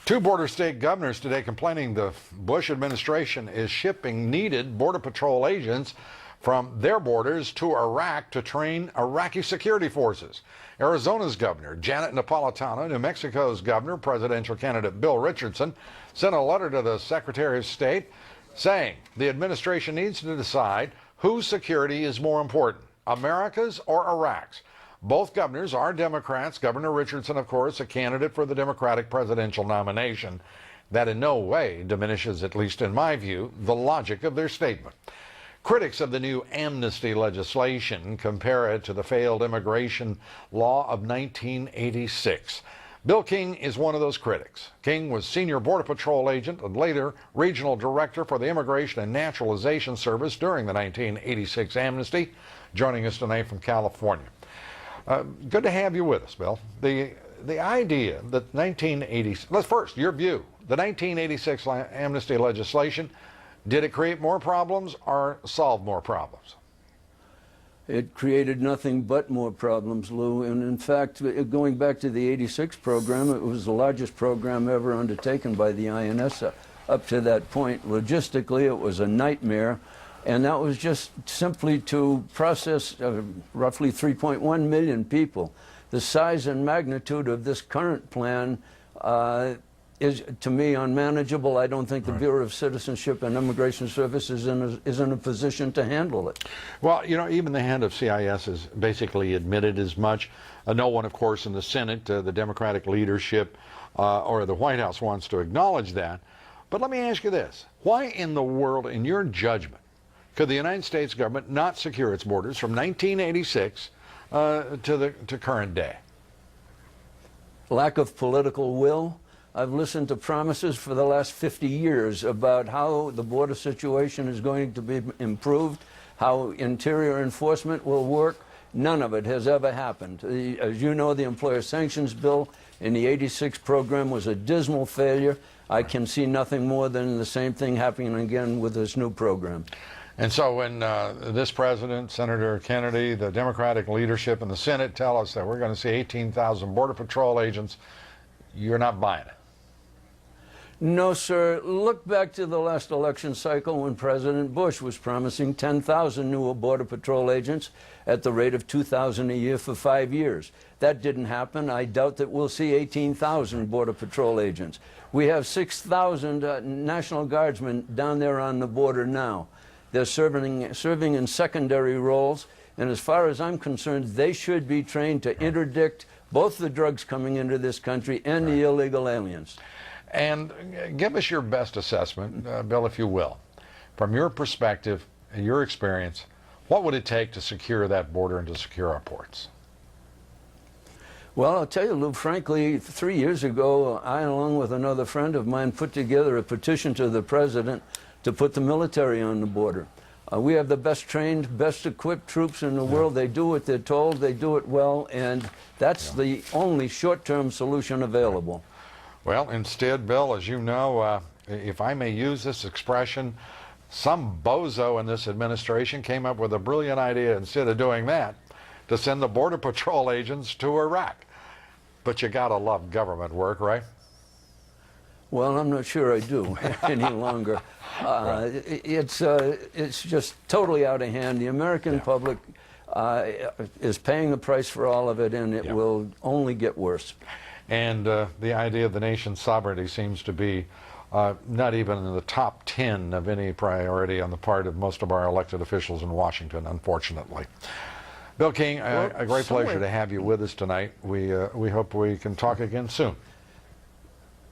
Two border state governors today complaining the Bush administration is shipping needed Border Patrol agents from their borders to Iraq to train Iraqi security forces. Arizona's Governor Janet Napolitano, New Mexico's Governor, presidential candidate Bill Richardson, sent a letter to the Secretary of State saying the administration needs to decide whose security is more important, America's or Iraq's. Both governors are Democrats. Governor Richardson, of course, a candidate for the Democratic presidential nomination. That in no way diminishes, at least in my view, the logic of their statement. Critics of the new amnesty legislation compare it to the failed immigration law of 1986. Bill King is one of those critics. King was senior Border Patrol agent and later regional director for the Immigration and Naturalization Service during the 1986 amnesty, joining us tonight from California. Good to have you with us, Bill. The idea that 1980, let's first, your view, the 1986 amnesty legislation, did it create more problems or solve more problems? It created nothing but more problems, Lou. And in fact, going back to the 86 program, it was the largest program ever undertaken by the INS up to that point. Logistically, it was a nightmare. And that was just simply to process roughly 3.1 million people. The size and magnitude of this current plan is, to me, unmanageable. I don't think the Bureau of Citizenship and Immigration Services is in a position to handle it. Well, you know, even the head of CIS has basically admitted as much. No one, of course, in the Senate, the Democratic leadership, or the White House wants to acknowledge that. But let me ask you this. Why in the world, in your judgment, could the United States government not secure its borders from 1986 to current day? Lack of political will. I've listened to promises for the last 50 years about how the border situation is going to be improved, how interior enforcement will work. None of it has ever happened. As you know, the employer sanctions bill in the 86 program was a dismal failure. I can see nothing more than the same thing happening again with this new program. And so when this president, Senator Kennedy, the Democratic leadership in the Senate tell us that we're going to see 18,000 Border Patrol agents, you're not buying it? No, sir. Look back to the last election cycle when President Bush was promising 10,000 new Border Patrol agents at the rate of 2,000 a year for 5 years. That didn't happen. I doubt that we'll see 18,000 Border Patrol agents. We have 6,000 National Guardsmen down there on the border now. They're serving in secondary roles, and as far as I'm concerned, they should be trained to interdict both the drugs coming into this country and the illegal aliens. And give us your best assessment, Bill, if you will. From your perspective and your experience, what would it take to secure that border and to secure our ports? Well, I'll tell you, Lou, frankly, 3 years ago, I, along with another friend of mine, put together a petition to the president to put the military on the border. We have the best trained, best equipped troops in the world. They do what they're told, they do it well, and that's the only short-term solution available. Well, instead, Bill, as you know, if I may use this expression, some bozo in this administration came up with a brilliant idea, instead of doing that, to send the Border Patrol agents to Iraq. But you gotta love government work, right? Well, I'm not sure I do any longer. It's just totally out of hand. The American public is paying the price for all of it, and it will only get worse. And the idea of the nation's sovereignty seems to be not even in the top 10 of any priority on the part of most of our elected officials in Washington, unfortunately. Bill King, a great pleasure to have you with us tonight. We hope we can talk again soon.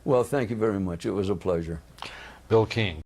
Well, thank you very much. It was a pleasure. Bill King.